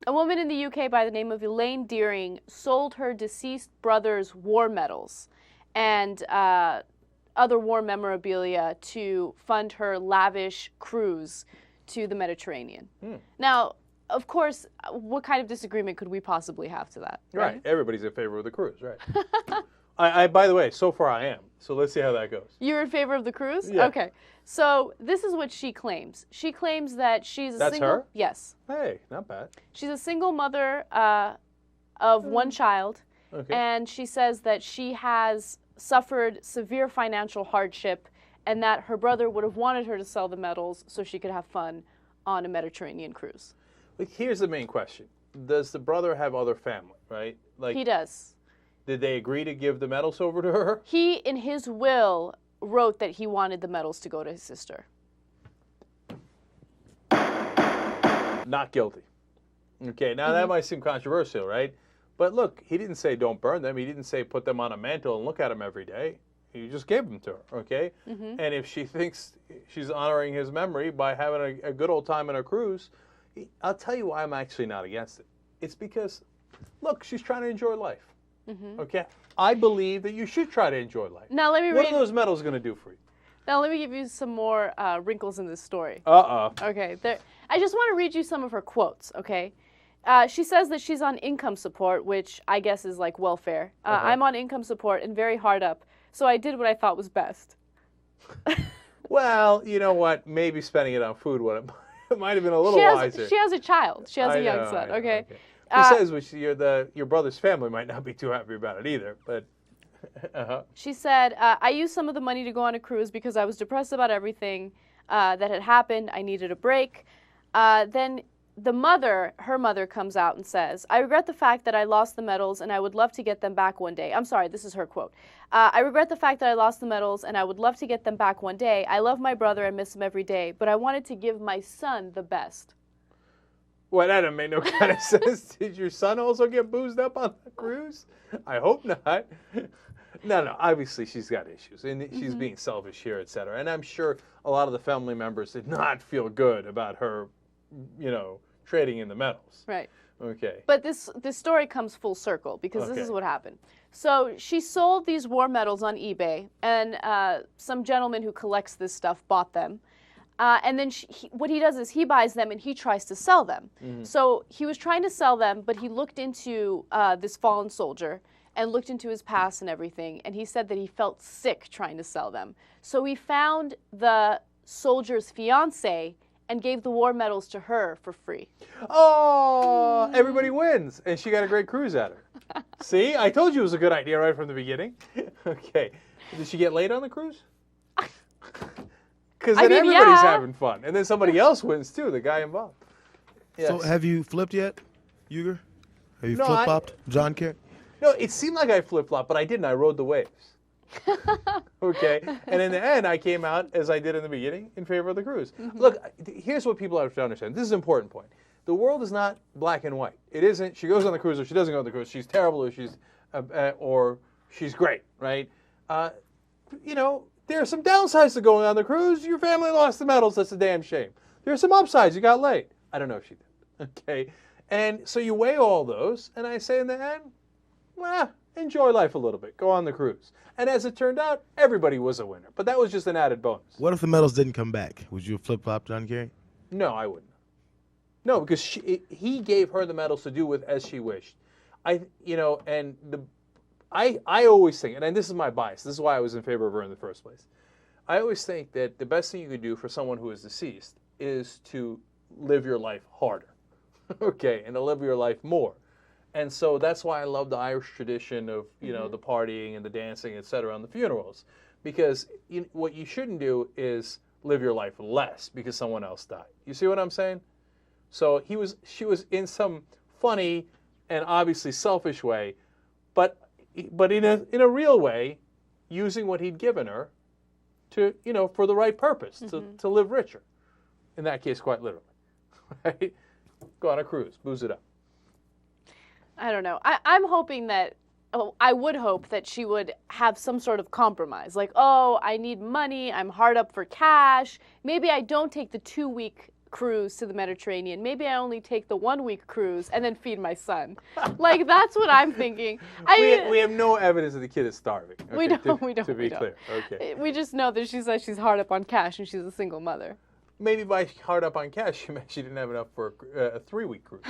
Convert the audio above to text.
A woman in the UK by the name of Elaine Deering sold her deceased brother's war medals and other war memorabilia to fund her lavish cruise to the Mediterranean. Now, of course, what kind of disagreement could we possibly have to that? Right. Everybody's in favor of the cruise, right? By the way, so far I am. So let's see how that goes. You're in favor of the cruise? Yeah. Okay. So this is what she claims. She claims that she's a That's single... her? Yes. Hey, not bad. She's a single mother of one child. Okay. And she says that she has suffered severe financial hardship and that her brother would have wanted her to sell the medals so she could have fun on a Mediterranean cruise. Like, here's the main question. Does the brother have other family, right? Like, He does. did they agree to give the medals over to her? He, in his will, wrote that he wanted the medals to go to his sister. Not guilty. Okay, now that might seem controversial, right? But look, he didn't say don't burn them. He didn't say put them on a mantle and look at them every day. He just gave them to her, okay? And if she thinks she's honoring his memory by having a good old time on a cruise, I'll tell you why I'm actually not against it. It's because, look, she's trying to enjoy life, okay? I believe that you should try to enjoy life. Now let me What read. are those medals going to do for you? Now let me give you some more wrinkles in this story. Uh-oh. Okay, I just want to read you some of her quotes, okay? She says that she's on income support, which I guess is like welfare. I'm on income support and very hard up, so I did what I thought was best. Well, you know what? Maybe spending it on food it might have been a little wiser. She has a child. She has a young son, I know, okay? He says which your brother's family might not be too happy about it either, but She said, I used some of the money to go on a cruise because I was depressed about everything that had happened. I needed a break. Then her mother comes out and says, I regret the fact that I lost the medals and I would love to get them back one day. I'm sorry, this is her quote. I regret the fact that I lost the medals and I would love to get them back one day. I love my brother and miss him every day, but I wanted to give my son the best. well, that doesn't make no kind of sense. Did your son also get boozed up on the cruise? I hope not. No, obviously she's got issues, and she's being selfish here, etc. And I'm sure a lot of the family members did not feel good about her, trading in the medals. Right. Okay. But this story comes full circle because this is what happened. So she sold these war medals on eBay, and some gentleman who collects this stuff bought them. And then what he does is he buys them and he tries to sell them. So he was trying to sell them, but he looked into this fallen soldier and looked into his past and everything, and he said that he felt sick trying to sell them. So he found the soldier's fiance and gave the war medals to her for free. Oh, everybody wins, and she got a great cruise at her. See, I told you it was a good idea right from the beginning. Okay, did she get laid on the cruise? Because then everybody's having fun, and then somebody else wins too, the guy involved. Yes. So have you flipped yet, Uger? Have you No, flip-flopped, John Kerry? No, it seemed like I flip-flopped, but I didn't. I rode the waves. Okay, and in the end, I came out, as I did in the beginning, in favor of the cruise. Look, here's what people have to understand. This is an important point. The world is not black and white. It isn't, she goes on the cruise or she doesn't go on the cruise. She's terrible or she's great, right? There are some downsides to going on the cruise. Your family lost the medals. That's a damn shame. There are some upsides. You got laid. I don't know if she did. Okay, and so you weigh all those, and I say in the end, well, enjoy life a little bit. Go on the cruise. And as it turned out, everybody was a winner. But that was just an added bonus. What if the medals didn't come back? Would you flip-flop John Kerry? No, I wouldn't. No, because he gave her the medals to do with as she wished. I always think, and this is my bias, this is why I was in favor of her in the first place. I always think that the best thing you could do for someone who is deceased is to live your life harder, okay, and to live your life more. And so that's why I love the Irish tradition of, the partying and the dancing, etc. on the funerals. Because what you shouldn't do is live your life less because someone else died. You see what I'm saying? So she was in some funny and obviously selfish way, but in a real way, using what he'd given her to, for the right purpose, to live richer. In that case, quite literally. Right? Go on a cruise, booze it up. I don't know. I'm hoping that, I would hope that she would have some sort of compromise. Like, oh, I need money. I'm hard up for cash. Maybe I don't take the 2-week cruise to the Mediterranean. Maybe I only take the 1 week cruise and then feed my son. Like, that's what I'm thinking. We have no evidence that the kid is starving. Okay, we don't. To be clear, okay. We just know that she says she's hard up on cash and she's a single mother. Maybe by hard up on cash, she meant she didn't have enough for a 3 week cruise.